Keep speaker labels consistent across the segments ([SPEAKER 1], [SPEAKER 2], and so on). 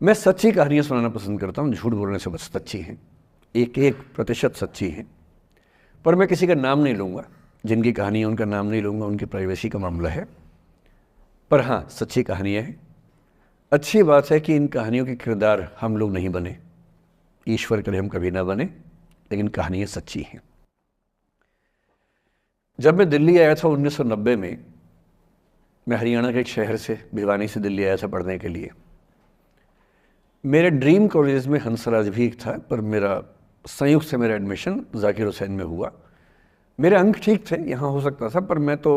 [SPEAKER 1] मैं सच्ची कहानियाँ सुनाना पसंद करता हूँ, झूठ बोलने से बस सच्ची हैं, 1% सच्ची हैं। पर मैं किसी का नाम नहीं लूँगा, जिनकी कहानी है उनका नाम नहीं लूँगा, उनकी प्राइवेसी का मामला है। पर हाँ, सच्ची कहानियाँ हैं। अच्छी बात है कि इन कहानियों के किरदार हम लोग नहीं बने, ईश्वर करे हम कभी ना बने, लेकिन कहानियाँ सच्ची हैं। जब मैं दिल्ली आया था 1990 में, मैं हरियाणा के एक शहर से, भिवानी से दिल्ली आया था पढ़ने के लिए। मेरे ड्रीम कॉलेज में हंसराज भी एक था, पर मेरा संयुक्त से मेरा एडमिशन जाकिर हुसैन में हुआ। मेरे अंक ठीक थे, यहाँ हो सकता था, पर मैं तो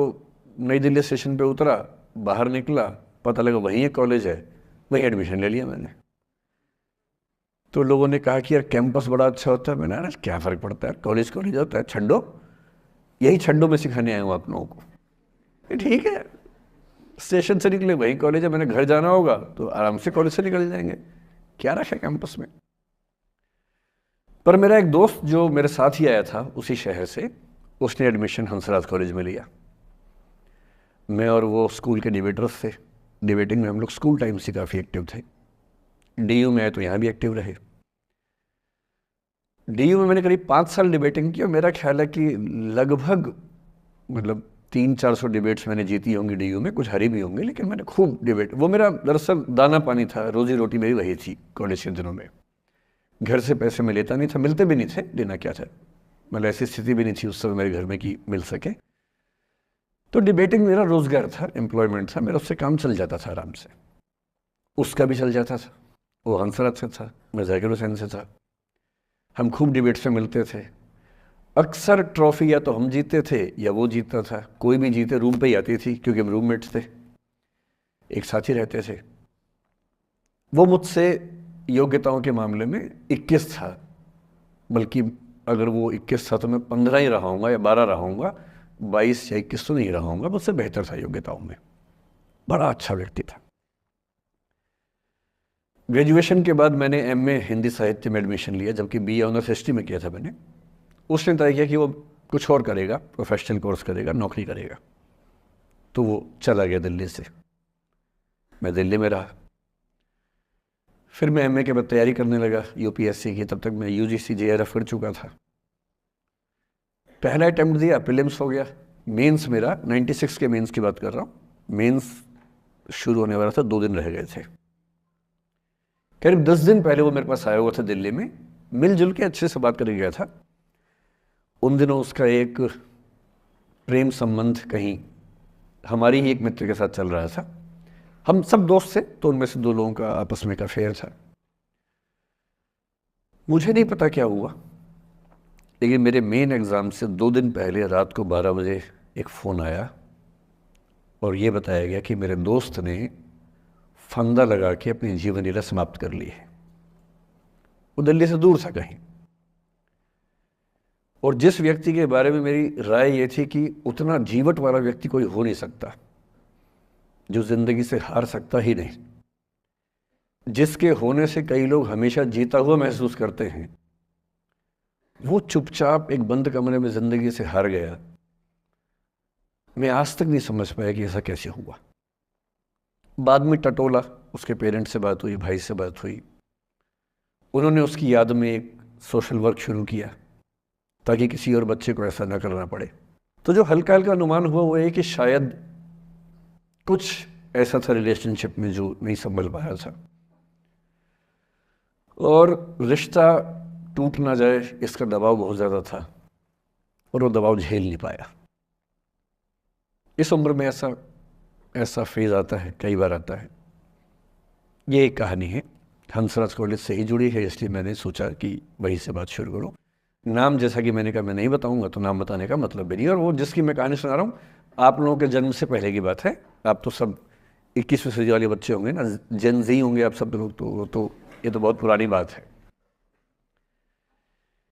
[SPEAKER 1] नई दिल्ली स्टेशन पे उतरा, बाहर निकला, पता लगा वहीं एक कॉलेज है, वहीं एडमिशन ले लिया मैंने। तो लोगों ने कहा कि यार कैंपस बड़ा अच्छा होता है। मैंने, अरे क्या फ़र्क पड़ता है, कॉलेज कॉलेज होता है, छड्डो, यही छड्डो में सिखाने आया हूँ आप लोगों को। ठीक है, स्टेशन से निकले वहीं कॉलेज है, मैंने घर जाना होगा तो आराम से कॉलेज से निकल जाएंगे, क्या रखा है कैंपस में। पर मेरा एक दोस्त जो मेरे साथ ही आया था उसी शहर से, उसने एडमिशन हंसराज कॉलेज में लिया। मैं और वो स्कूल के डिबेटर्स थे, डिबेटिंग में हम लोग स्कूल टाइम से काफ़ी एक्टिव थे। डीयू में आए तो यहाँ भी एक्टिव रहे। डीयू में मैंने करीब 5 साल डिबेटिंग की और मेरा ख्याल है कि लगभग 300-400 डिबेट्स मैंने जीती होंगी डीयू में, कुछ हारी भी होंगे, लेकिन मैंने खूब डिबेट, वो मेरा दरअसल दाना पानी था, रोजी रोटी मेरी वही थी कॉलेज के दिनों में। घर से पैसे मैं लेता नहीं था, मिलते भी नहीं थे, देना क्या था, मतलब ऐसी स्थिति भी नहीं थी उस समय मेरे घर में कि मिल सके। तो डिबेटिंग मेरा रोजगार था, एम्प्लॉयमेंट था, मेरा उससे काम चल जाता था आराम से। उसका भी चल जाता था, वो हंसराज से था, मैं जाकिर हुसैन से था। हम खूब डिबेट से मिलते थे। अक्सर ट्रॉफी या तो हम जीतते थे या वो जीतता था, कोई भी जीते रूम पे ही आती थी, क्योंकि हम रूममेट्स थे, एक साथ ही रहते थे। वो मुझसे योग्यताओं के मामले में 21 था, बल्कि अगर वो 21 था तो मैं 15 ही रहा हूँगा या 12 रहा हूँगा, 22 या 21 तो नहीं रहा हूँगा, मुझसे बेहतर था योग्यताओं में, बड़ा अच्छा व्यक्ति था। ग्रेजुएशन के बाद मैंने एमए हिंदी साहित्य में एडमिशन लिया, जबकि बीए ऑनर्स हिस्ट्री में किया था मैंने। उसने तय किया कि वो कुछ और करेगा, प्रोफेशनल कोर्स करेगा, नौकरी करेगा, तो वो चला गया दिल्ली से। मैं दिल्ली में रहा। फिर मैं एमए के बाद तैयारी करने लगा यूपीएससी की, तब तक मैं यूजीसी जेआरएफ कर चुका था। पहला अटेम्प्ट दिया, प्रीलिम्स हो गया। मेंस मेरा 96 के मेंस की बात कर रहा हूँ, मेंस शुरू होने वाला था, 2 दिन रह गए थे। करीब 10 दिन पहले वो मेरे पास आया हुआ था दिल्ली में, मिलजुल के अच्छे से बात करके गया था। उन दिनों उसका एक प्रेम संबंध कहीं हमारी ही एक मित्र के साथ चल रहा था। हम सब दोस्त थे, तो उनमें से 2 लोगों का आपस में एक अफेयर था। मुझे नहीं पता क्या हुआ, लेकिन मेरे मेन एग्ज़ाम से 2 दिन पहले रात को 12 बजे एक फ़ोन आया और ये बताया गया कि मेरे दोस्त ने फंदा लगा के अपनी जीवन लीला समाप्त कर ली है। वो दिल्ली से दूर था कहीं, और जिस व्यक्ति के बारे में मेरी राय ये थी कि उतना जीवट वाला व्यक्ति कोई हो नहीं सकता, जो ज़िंदगी से हार सकता ही नहीं, जिसके होने से कई लोग हमेशा जीता हुआ महसूस करते हैं, वो चुपचाप एक बंद कमरे में ज़िंदगी से हार गया। मैं आज तक नहीं समझ पाया कि ऐसा कैसे हुआ। बाद में टटोला, उसके पेरेंट्स से बात हुई, भाई से बात हुई, उन्होंने उसकी याद में एक सोशल वर्क शुरू किया ताकि किसी और बच्चे को ऐसा ना करना पड़े। तो जो हल्का हल्का अनुमान हुआ वो है कि शायद कुछ ऐसा था रिलेशनशिप में जो नहीं संभल पाया था, और रिश्ता टूट ना जाए इसका दबाव बहुत ज़्यादा था, और वो दबाव झेल नहीं पाया। इस उम्र में ऐसा फेज़ आता है, कई बार आता है। ये एक कहानी है, हंसराज कॉलेज से ही जुड़ी है, इसलिए मैंने सोचा कि वहीं से बात शुरू करूँ। नाम जैसा कि मैंने कहा मैं नहीं बताऊंगा, तो नाम बताने का मतलब भी नहीं। और वो जिसकी मैं कहानी सुना रहा हूँ, आप लोगों के जन्म से पहले की बात है। आप तो सब 21वीं सदी वाले बच्चे होंगे ना, जेन ज़ी होंगे आप सब लोग, तो ये तो बहुत पुरानी बात है।